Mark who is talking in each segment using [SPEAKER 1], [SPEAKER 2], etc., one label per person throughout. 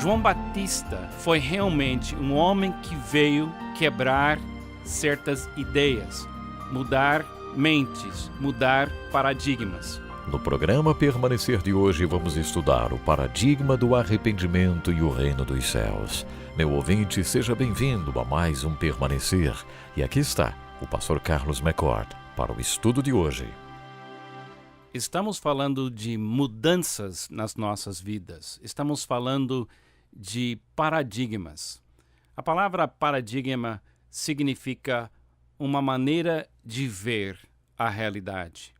[SPEAKER 1] João Batista foi realmente um homem que veio quebrar certas ideias, mudar mentes, mudar paradigmas.
[SPEAKER 2] No programa Permanecer de hoje, vamos estudar o paradigma do arrependimento e o reino dos céus. Meu ouvinte, seja bem-vindo a mais um Permanecer. E aqui está o pastor Carlos McCord para o estudo de hoje.
[SPEAKER 1] Estamos falando de mudanças nas nossas vidas. Estamos falando de paradigmas. A palavra paradigma significa uma maneira de ver a realidade.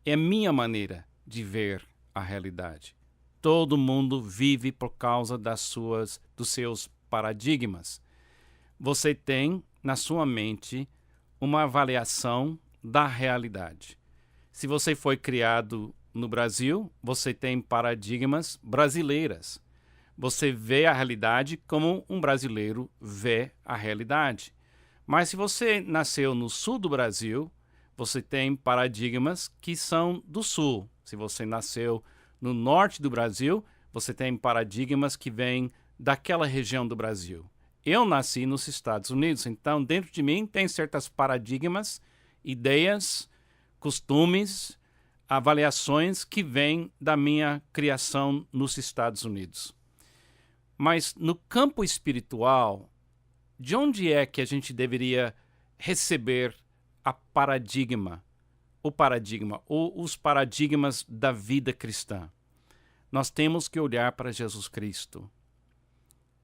[SPEAKER 1] É minha maneira de ver a realidade. Todo mundo vive por causa dos seus paradigmas. Você tem na sua mente uma avaliação da realidade. Se você foi criado no Brasil, você tem paradigmas brasileiras. Você vê a realidade como um brasileiro vê a realidade. Mas se você nasceu no sul do Brasil, você tem paradigmas que são do sul. Se você nasceu no norte do Brasil, você tem paradigmas que vêm daquela região do Brasil. Eu nasci nos Estados Unidos, então dentro de mim tem certos paradigmas, ideias, costumes, avaliações que vêm da minha criação nos Estados Unidos. Mas no campo espiritual, de onde é que a gente deveria receber o paradigma ou os paradigmas da vida cristã? Nós temos que olhar para Jesus Cristo.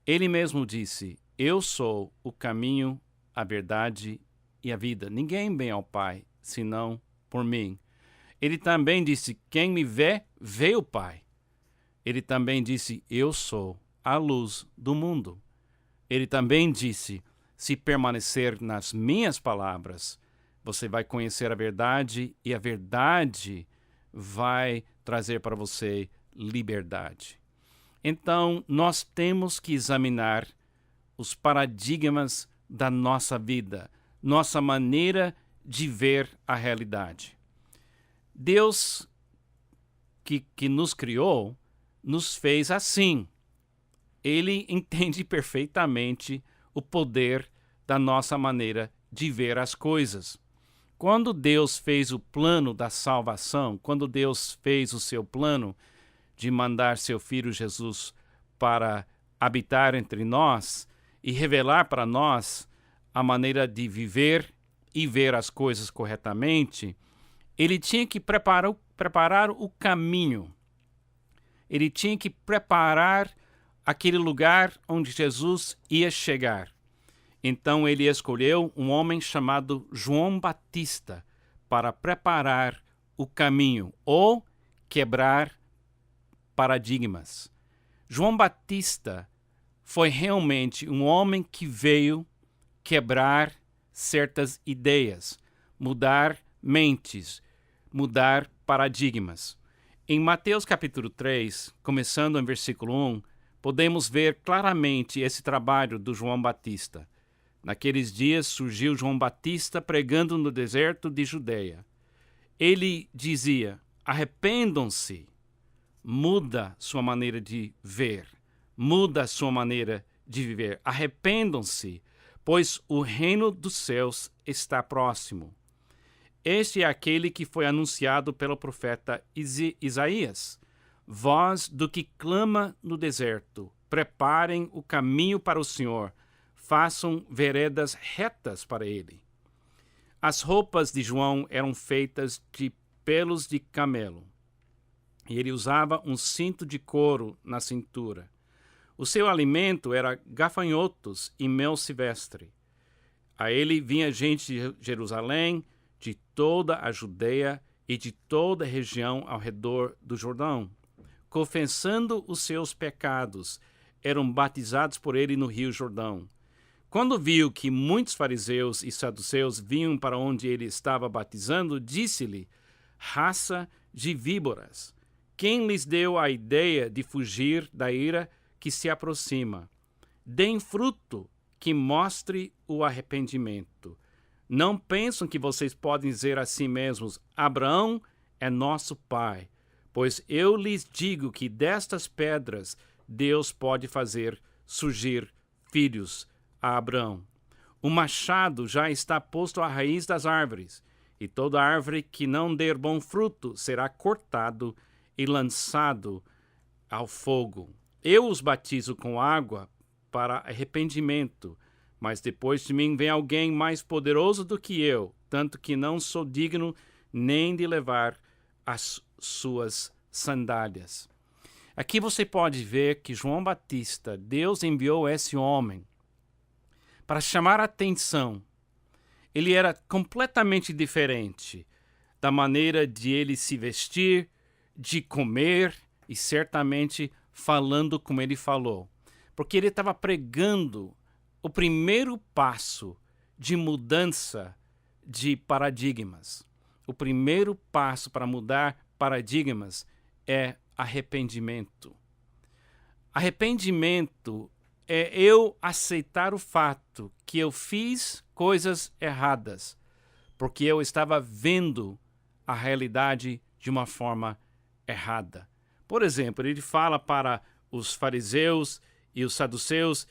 [SPEAKER 1] Ele mesmo disse: eu sou o caminho, a verdade e a vida. Ninguém vem ao Pai, senão por mim. Ele também disse: quem me vê, vê o Pai. Ele também disse: eu sou a luz do mundo. Ele também disse: se permanecer nas minhas palavras, você vai conhecer a verdade e a verdade vai trazer para você liberdade. Então, nós temos que examinar os paradigmas da nossa vida, nossa maneira de ver a realidade. Deus, que nos criou, nos fez assim. Ele entende perfeitamente o poder da nossa maneira de ver as coisas. Quando Deus fez o plano da salvação, quando Deus fez o seu plano de mandar seu Filho Jesus para habitar entre nós e revelar para nós a maneira de viver e ver as coisas corretamente, ele tinha que preparar o caminho. Ele tinha que preparar aquele lugar onde Jesus ia chegar. Então ele escolheu um homem chamado João Batista para preparar o caminho ou quebrar paradigmas. João Batista foi realmente um homem que veio quebrar certas ideias, mudar mentes, mudar paradigmas. Em Mateus capítulo 3, começando em versículo 1, podemos ver claramente esse trabalho do João Batista. Naqueles dias surgiu João Batista pregando no deserto de Judeia. Ele dizia: arrependam-se, muda sua maneira de ver, muda sua maneira de viver. Arrependam-se, pois o reino dos céus está próximo. Este é aquele que foi anunciado pelo profeta Isaías. Voz do que clama no deserto, preparem o caminho para o Senhor, façam veredas retas para ele. As roupas de João eram feitas de pelos de camelo, e ele usava um cinto de couro na cintura. O seu alimento era gafanhotos e mel silvestre. A ele vinha gente de Jerusalém, de toda a Judeia e de toda a região ao redor do Jordão. Confessando os seus pecados, eram batizados por ele no rio Jordão. Quando viu que muitos fariseus e saduceus vinham para onde ele estava batizando, disse-lhe: raça de víboras, quem lhes deu a ideia de fugir da ira que se aproxima? Deem fruto que mostre o arrependimento. Não pensam que vocês podem dizer a si mesmos: Abraão é nosso pai. Pois eu lhes digo que destas pedras Deus pode fazer surgir filhos a Abraão. O machado já está posto à raiz das árvores, e toda árvore que não der bom fruto será cortado e lançado ao fogo. Eu os batizo com água para arrependimento, mas depois de mim vem alguém mais poderoso do que eu, tanto que não sou digno nem de levar as suas sandálias. Aqui você pode ver que João Batista, Deus enviou esse homem para chamar a atenção. Ele era completamente diferente da maneira de ele se vestir, de comer e certamente falando como ele falou. Porque ele estava pregando o primeiro passo de mudança de paradigmas. O primeiro passo para mudar paradigmas é arrependimento. Arrependimento é eu aceitar o fato que eu fiz coisas erradas, porque eu estava vendo a realidade de uma forma errada. Por exemplo, ele fala para os fariseus e os saduceus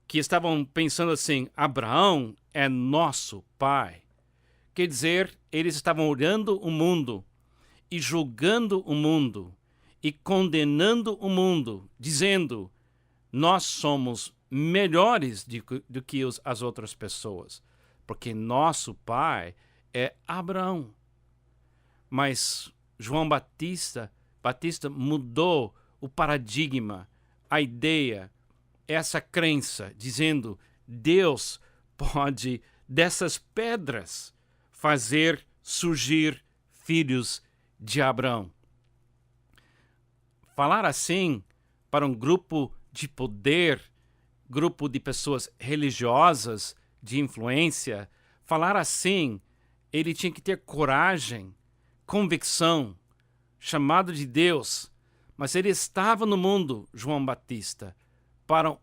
[SPEAKER 1] que estavam pensando assim: Abraão é nosso pai. Quer dizer, eles estavam olhando o mundo e julgando o mundo e condenando o mundo, dizendo: nós somos melhores do que as outras pessoas, porque nosso pai é Abraão. Mas João Batista mudou o paradigma, a ideia, essa crença, dizendo: Deus pode, dessas pedras, fazer surgir filhos de Abraão. Falar assim para um grupo de poder, grupo de pessoas religiosas, de influência, falar assim, ele tinha que ter coragem, convicção, chamado de Deus. Mas ele estava no mundo, João Batista, para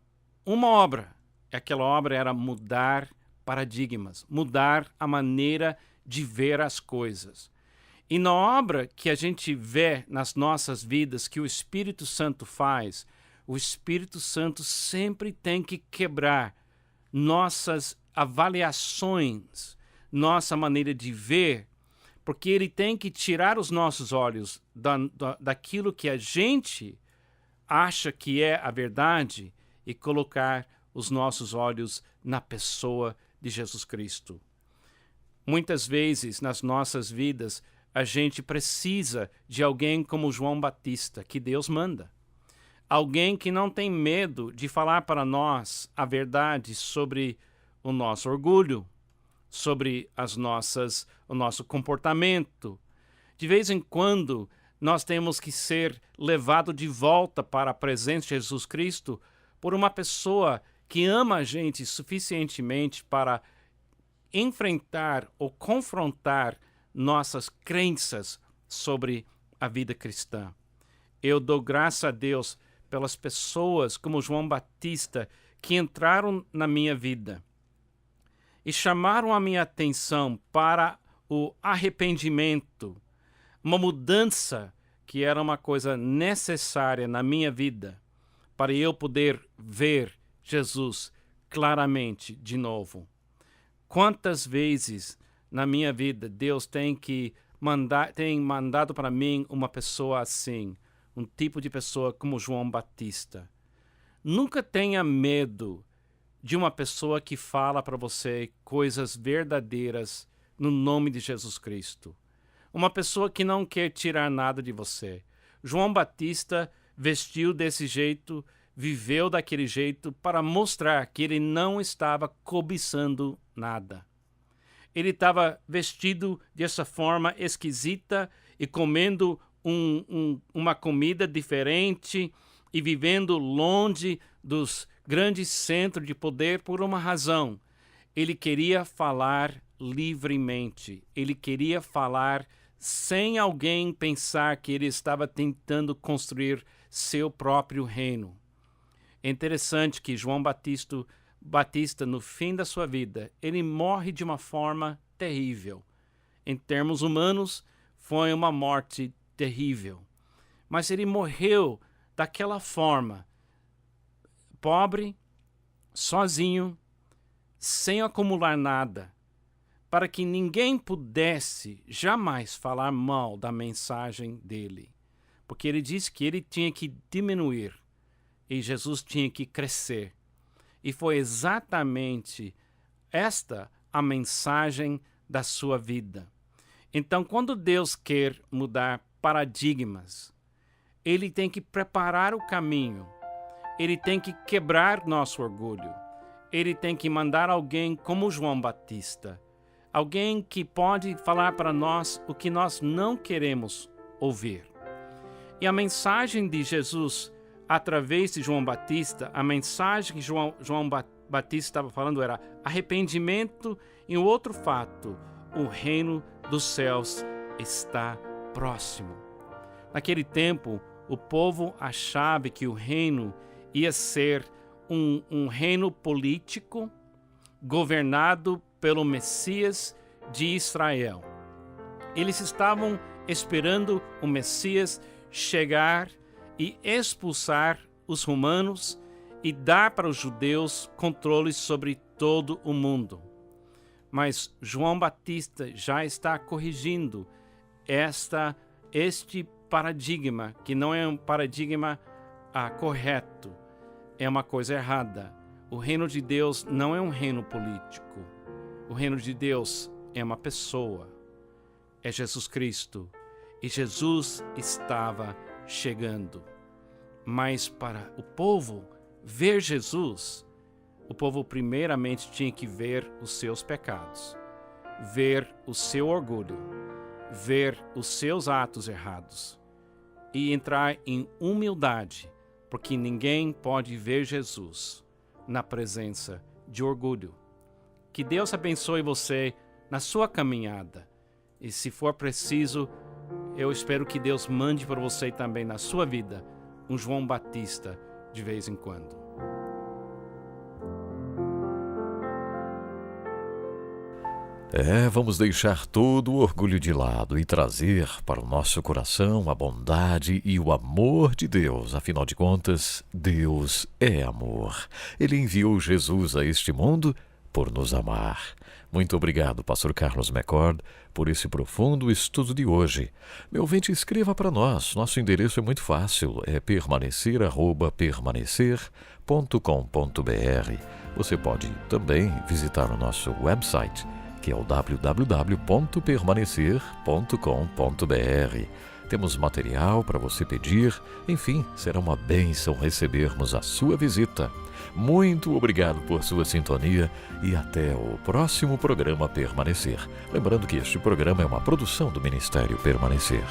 [SPEAKER 1] uma obra. E aquela obra era mudar paradigmas, mudar a maneira de ver as coisas. E na obra que a gente vê nas nossas vidas, que o Espírito Santo faz, o Espírito Santo sempre tem que quebrar nossas avaliações, nossa maneira de ver, porque ele tem que tirar os nossos olhos daquilo que a gente acha que é a verdade e colocar os nossos olhos na pessoa de Jesus Cristo. Muitas vezes nas nossas vidas a gente precisa de alguém como João Batista, que Deus manda. Alguém que não tem medo de falar para nós a verdade sobre o nosso orgulho, sobre o nosso comportamento. De vez em quando, nós temos que ser levados de volta para a presença de Jesus Cristo por uma pessoa que ama a gente suficientemente para enfrentar ou confrontar nossas crenças sobre a vida cristã. Eu dou graça a Deus pelas pessoas como João Batista que entraram na minha vida e chamaram a minha atenção para o arrependimento, uma mudança que era uma coisa necessária na minha vida para eu poder ver Jesus claramente de novo. Quantas vezes na minha vida Deus tem mandado para mim uma pessoa assim, um tipo de pessoa como João Batista. Nunca tenha medo de uma pessoa que fala para você coisas verdadeiras no nome de Jesus Cristo. Uma pessoa que não quer tirar nada de você. João Batista vestiu desse jeito, viveu daquele jeito para mostrar que ele não estava cobiçando nada. Ele estava vestido dessa forma esquisita e comendo uma comida diferente e vivendo longe dos grandes centros de poder por uma razão. Ele queria falar livremente. Ele queria falar sem alguém pensar que ele estava tentando construir seu próprio reino. É interessante que João Batista, no fim da sua vida, ele morre de uma forma terrível. Em termos humanos, foi uma morte terrível. Mas ele morreu daquela forma, pobre, sozinho, sem acumular nada, para que ninguém pudesse jamais falar mal da mensagem dele. Porque ele disse que ele tinha que diminuir e Jesus tinha que crescer. E foi exatamente esta a mensagem da sua vida. Então, quando Deus quer mudar paradigmas, Ele tem que preparar o caminho, Ele tem que quebrar nosso orgulho, Ele tem que mandar alguém como João Batista, alguém que pode falar para nós o que nós não queremos ouvir. E a mensagem de Jesus, através de João Batista, a mensagem que João Batista estava falando era arrependimento e um outro fato: o reino dos céus está próximo. Naquele tempo, o povo achava que o reino ia ser um reino político governado pelo Messias de Israel. Eles estavam esperando o Messias chegar e expulsar os romanos e dar para os judeus controle sobre todo o mundo. Mas João Batista já está corrigindo este paradigma, que não é um paradigma correto, é uma coisa errada. O reino de Deus não é um reino político. O reino de Deus é uma pessoa, é Jesus Cristo. E Jesus estava chegando. Mas para o povo ver Jesus, o povo primeiramente tinha que ver os seus pecados, ver o seu orgulho, ver os seus atos errados e entrar em humildade, porque ninguém pode ver Jesus na presença de orgulho. Que Deus abençoe você na sua caminhada. E se for preciso, eu espero que Deus mande para você também na sua vida um João Batista de vez em quando.
[SPEAKER 2] Vamos deixar todo o orgulho de lado e trazer para o nosso coração a bondade e o amor de Deus. Afinal de contas, Deus é amor. Ele enviou Jesus a este mundo por nos amar. Muito obrigado, Pastor Carlos McCord, por esse profundo estudo de hoje. Meu ouvinte, escreva para nós. Nosso endereço é muito fácil, é permanecer@permanecer.com.br. Você pode também visitar o nosso website, que é o www.permanecer.com.br. Temos material para você pedir. Enfim, será uma bênção recebermos a sua visita. Muito obrigado por sua sintonia e até o próximo programa Permanecer. Lembrando que este programa é uma produção do Ministério Permanecer.